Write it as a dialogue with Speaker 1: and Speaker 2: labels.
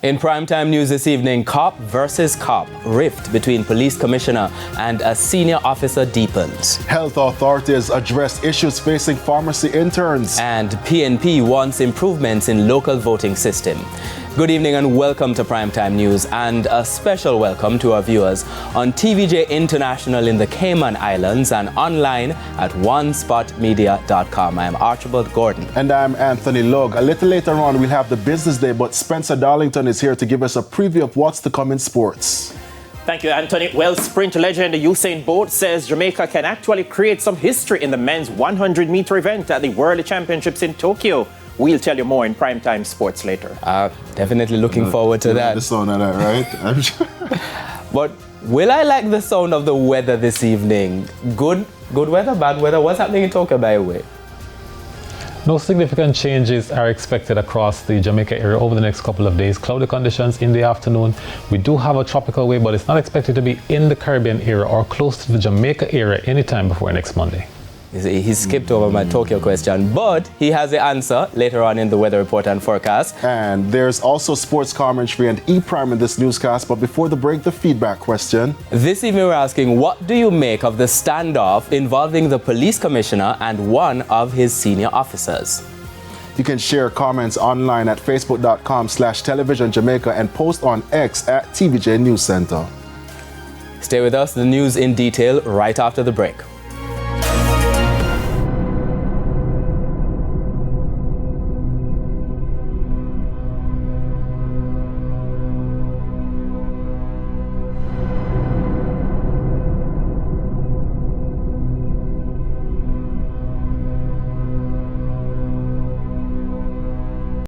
Speaker 1: In primetime news this evening, cop versus cop. Rift between police commissioner and a senior officer deepens.
Speaker 2: Health authorities address issues facing pharmacy interns.
Speaker 1: And PNP wants improvements in local voting system. Good evening and welcome to Primetime News, and a special welcome to our viewers on TVJ International in the Cayman Islands and online at onespotmedia.com. I am Archibald Gordon.
Speaker 2: And I'm Anthony Logue. A little later on, we'll have the business day, but Spencer Darlington is here to give us a preview of what's to come in sports.
Speaker 3: Thank you, Anthony. Well, sprint legend Usain Bolt says Jamaica can actually create some history in the men's 100-meter event at the World Championships in Tokyo. We'll tell you more in Primetime Sports later.
Speaker 1: Definitely looking forward to that.
Speaker 2: The sound of that, right? I'm sure.
Speaker 1: But will I like the sound of the weather this evening? Good weather, bad weather? What's happening in Tokyo, by the way?
Speaker 4: No significant changes are expected across the Jamaica area over the next couple of days. Cloudy conditions in the afternoon. We do have a tropical wave, but it's not expected to be in the Caribbean area or close to the Jamaica area anytime before next Monday.
Speaker 1: He skipped over my Tokyo question, but he has the answer later on in the weather report and forecast.
Speaker 2: And there's also sports commentary and E-Prime in this newscast. But before the break, the feedback question.
Speaker 1: This evening we're asking, what do you make of the standoff involving the police commissioner and one of his senior officers?
Speaker 2: You can share comments online at facebook.com/televisionjamaica and post on X at TVJ News Center.
Speaker 1: Stay with us, the news in detail right after the break.